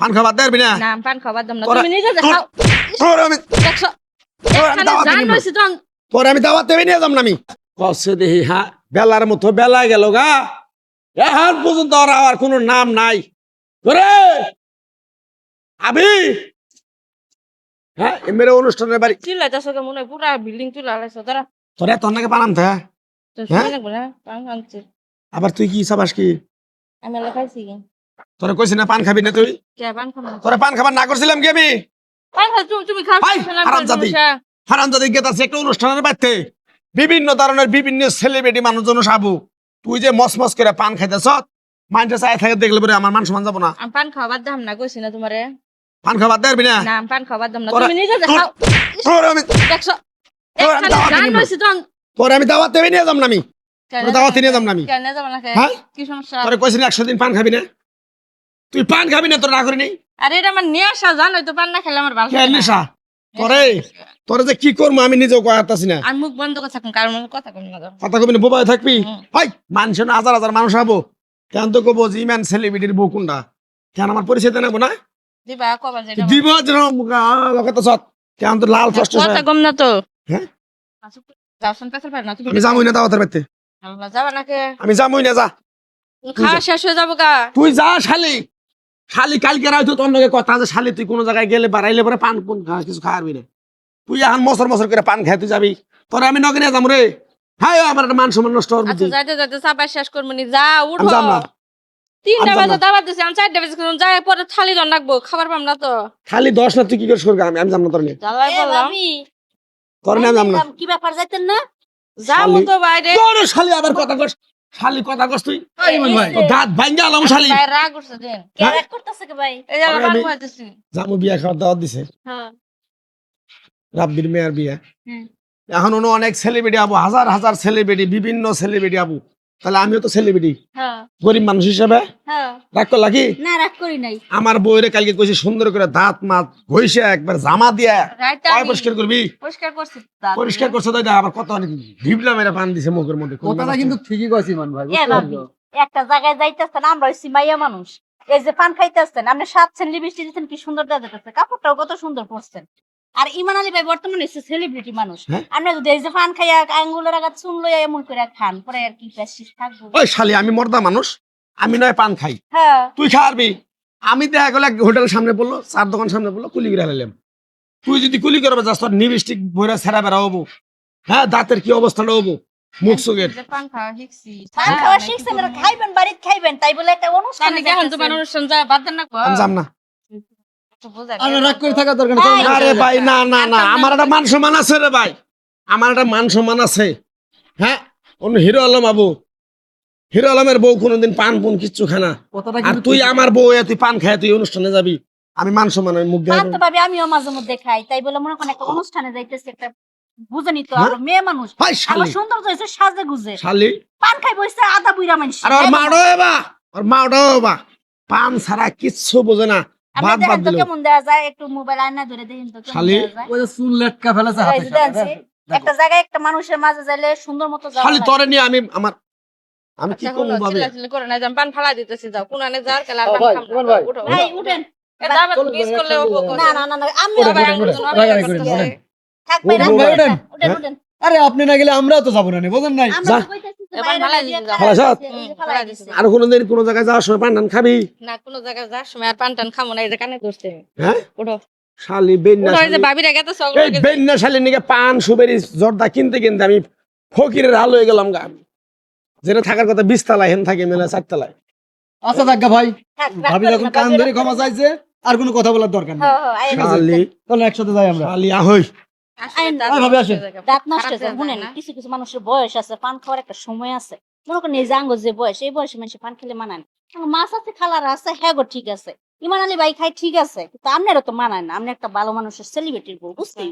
পান খাবার দেবি না না পান খাবার দাম না তোরা- তুমি নিজে যে খাও তোর আমি দেখছো তোর আমি দাওয়াত জান দিবি না। হইছে তখন তোর আমি দাওয়াত দেবি নিয়ে যাম না আমি কষে দেখি হ্যাঁ বেলার মতো বেলা গেল গা এখন পর্যন্ত ওর আর কোনো নাম নাই ওরে আবি হ্যাঁ এমনি অনুষ্ঠানের বাড়ি চিল্লাইতাছো তো মনে হয় পুরা বিল্ডিং চিল্লাইছো তারা তোরা তোর নাকি পানাম থা তো হ্যাঁ? শুনে লাগবে না পান খাচ্ছি আবার তুই কি চাবাস কি আমি লেখাইছি কি তোরা কইছি না পান খাবি না তুই কে পান খাবো তোরা পান খাবার না করছিলাম কি আমি পান খাও তুমি খাও হাই, হারামজাদি। হারামজাদি গেত আছে একটা অনুষ্ঠানের বাড়িতে বিভিন্ন ধরনের বিভিন্ন সেলিব্রিটি মানুষজন সাবু তুই যে মসমস করে পান খাইতেছ মাইন্ডে চাই থাকে দেখলে পরে আমার মান সমান যাবো না আমি পান খাবার দাম না কইছি না তোমারে পান খাবার দেবি না না আমি পান খাবার দাম না তোরা- তুমি নিজে যে তোর- খাও তোর আমি দেখছো তোর আমি দাওয়াত জান দিবি না। হইছে তখন তোর আমি দাওয়াত দেবি নিয়ে যাম না আমি তোর দাওয়াত নিয়ে যাম না আমি কেন যাব না কে হ্যাঁ? কি সমস্যা তোরে কইছি না 100 দিন পান খাবি না তুই পান খাবি না তোর না করি নি আরে এটা আমার নিয়ে আসা জান হয়তো পান না খেলে আমার ভালো কে লাগে না। নিশা তোরে তোরে যে কি করবো আমি নিজেও কয়াতাছি না আমি মুখ বন্ধ করে থাকুন কারণ আমি কথা কই না তো। কথা কবি না বোবাই থাকবি হুম। হাই মানুষ না হাজার হাজার মানুষ হবো কেন তো কবো যে ইমান সেলিব্রিটির বউ কোনটা কেন আমার পরিচয় দেনাবো না দিবা কবার যেটা দিব যেন লগাতে সৎ কেন তো লাল ফস্ট কথা কম না তো হ্যাঁ? যাওছেন পেছাল পার না তুমি আমি যাবই না দাওয়াতের বাড়িতে আল্লাহ যাবা নাকি আমি যাবই না যা খাওয়া শেষ হয়ে যাবো গা তুই যা শালি শালি কালকে রাইতো তোর লগে কথা আছে শালি তুই কোনো জায়গায় গেলে বাড়াইলে পরে পান কোন কিছু খাওয়াবি না তুই এখন মসর মসর করে পান খাই তুই যাবি তোরে আমি নগরে যাম রে হ্যাঁ আমার একটা মান সম্মান নষ্ট হওয়ার আচ্ছা বুদ্ধি যাইতে যাইতে চাপা শেষ করবো নি যা উঠো আমি যাম না। 3টা আমি যাম বাজে না। দাবার দিছি আমি 4টা বাজে কোন যাই পরে থালি জন রাখবো খাবার পাম না তো খালি 10 না তুই কি করিস করবি আমি যাম না তোর নিয়ে জ্বালাই বললাম তোর নিয়ে আমি যাম না কি ব্যাপার যাইতেন না যাবো তো বাইরে তোর শালি আবার কথা কস শালি কথা কস তুই ভাই তোর দাঁত ভাঙ্গা আলাম শালি ভাই রাগ করছে দেন কে রাগ করতেছে কে ভাই এই যে আরে পান আমি- খাইতেছি জামু বিয়া খাওয়ার দাওয়াত দিছে হ্যাঁ রাব্বির মেয়ের বিয়া হুম। এখন অনেক সেলিব্রিটি আবু হাজার হাজার সেলিব্রিটি বিভিন্ন সেলিব্রিটি আবু তাহলে আমিও তো সেলিব্রিটি হ্যাঁ গরিব মানুষ হিসেবে হ্যাঁ রাগ করলা কি না রাগ করি নাই আমার বউরে কালকে কইছি সুন্দর করে দাঁত মাত ঘইছে একবার জামা দিয়া রাইতে কয় আমি পরিষ্কার করবি পরিষ্কার করছি দাঁত পরিষ্কার করছে তাই আবার কত অনেক ঢিবলা মেরে পান দিছে মুখের মধ্যে কথাটা কিন্তু ঠিকই কইছি মান ভাই এ বুঝতে ভাবি পারছো? একটা জায়গায় যাইতেছেন আমরা হইছি মাইয়া মানুষ এই যে পান খাইতেছেন আপনি সাজছেন লিপস্টিক দিচ্ছেন কি সুন্দর দেওয়া যেতেছে কাপড়টাও কত সুন্দর পরছেন আর ইমান আলী ভাই বর্তমানে হচ্ছে সেলিব্রিটি মানুষ হ্যাঁ? আপনি যদি এই যে পান খাইয়া আঙ্গুলের আঘাত চুন লইয়া এমন করে খান পরে আর কি প্রেস্টিজ থাকবো ওই শালি আমি মর্দা মানুষ আমি নয় পান খাই হ্যাঁ তুই খাওয়াবি আমি দেখা গেল হোটেলের সামনে বললো চার দোকান সামনে বললো কুলি করে হারাইলাম তুই যদি কুলি করবে যাস তোর নিবিষ্টিক ভরে ছেড়া বেড়া হবো হ্যাঁ দাঁতের কি অবস্থাটা হবো মুখ সুগের যে পান খাওয়া শিখছি পান খাওয়া শিখছেন আর খাইবেন বাড়িতে খাইবেন তাই বলে একটা অনুষ্ঠান তাহলে কি এখন তোমার অনুষ্ঠান যায় বাদ দেন না গো আমি যাম না একটু বোঝাই আর রাগ করে থাকা দরকার নেই, চলো না। আরে ভাই না না না আমার একটা মান সম্মান আছে রে ভাই আমার একটা মান সম্মান আছে হ্যাঁ অন্য হিরো আলম আবু হিরো আলমের বউ কোনোদিন পান পুন কিচ্ছু খানা কথাটা আর কিন্তু তুই ঠিক। আমার বউ তুই পান খায় তুই অনুষ্ঠানে যাবি আমি মান সম্মান আমি মুখ পান দেখাবো তো ভাবি আমিও মাঝে মধ্যে খাই তাই বলে মনে করেন একটা অনুষ্ঠানে যাইতেছি একটা বুঝেনি তো হ্যাঁ? আমরা মেয়ে মানুষ ভাই আমার শালি সৌন্দর্য হয়েছে সাজে গুজে শালি পান খাই বসে আদা বুইরা মানুষ আর ওর মাও বা ওর মাও বা পান ছাড়া কিচ্ছু বোঝে না আপনি বাদ বাদ দেখেন তো দিল কেমন দেওয়া যায় একটু মোবাইল আয়না ধরে দেখেন তো কেমন শালি, দেওয়া যায়। ওই যে চুল লেটকা ফেলেছে এই হাতে যে সাথে, দেখছি, দেখো। একটা জায়গায় একটা মানুষের মাঝে যাইলে সুন্দর মতো যাওয়া শালি যায়। তোরে নিয়ে আমি আমার আমি কি আচ্ছা করবো হলো ভাবি চিল্লাচিল্লি করে না আমি পান ফালা দিতেছি যাও কোন আনে যার কেলা ও পান ভাই, খাম তোমার ভাই। উঠো ভাই উঠেন এ দাবাত মিস করলে ও বকো না না না না আমি ওঠেন, আবার ওঠেন, ওঠেন, একজন রাগারাগি অপেক্ষা করেন, করতেছি। ওঠেন। থাক ভাই, রাগ ওঠেন, করেন ওঠেন। না। উঠেন হ্যাঁ? উঠেন আরে আপনি না গেলে আমরাও তো যাবো না নে, বুঝেন নাই আমরা যা। তো কইতাছি যে এবার বাইরে ফালাই দিয়ে দিছি, খারাপ ফালাই হয়েছে, হুম, ওই যে ফালাই ফালাই দিছি। দিছে। আর কোনোদিন কোনো জায়গায় যাওয়ার সময় পান টান খাবি না কোন জায়গায় যার সময় আর পান টান খামো না এই যে কানে ধরছে হ্যাঁ উঠো শালি বেন্না উঠো এই যে শালি ভাবিরা গেছে এই বেন্না শালি নিকে পান সুবেরি জর্দা কিনতে কিনতে আমি ফকিরের হাল হয়ে গেলাম গা যেটা থাকার কথা 20 তলায় হেন থাকে মেলা 4 তলায় আচ্ছা থাকা ভাই থাক, রাগ ভাবি করেন যখন না, কান ভাবি ধরে রাগ ক্ষমা করেন না। চাইছে আর কোনো কথা বলার দরকার নেই হ্যাঁ, হ্যাঁ, আইন আছে। শালি তাহলে একসাথে যাই আমরা শালি আহই ভাবি আসেন। দাঁত নষ্ট খারাপ হয়েছে হয়ে শুনেন যায় না? কিছু কিছু মানুষের বয়স আছে পান খাওয়ার একটা সময় আছে মনে করেন এই যে আঙ্গুর যে বয়স এই বয়সে মানুষ পান খেলে মানায় না মাছ আছে খালার আছে হ্যাঁ গো ঠিক আছে ইমান আলী ভাই খাই ঠিক আছে কিন্তু আপনারও তো মানায় না আপনি একটা ভালো মানুষের সেলিব্রিটির বউ বুঝতেই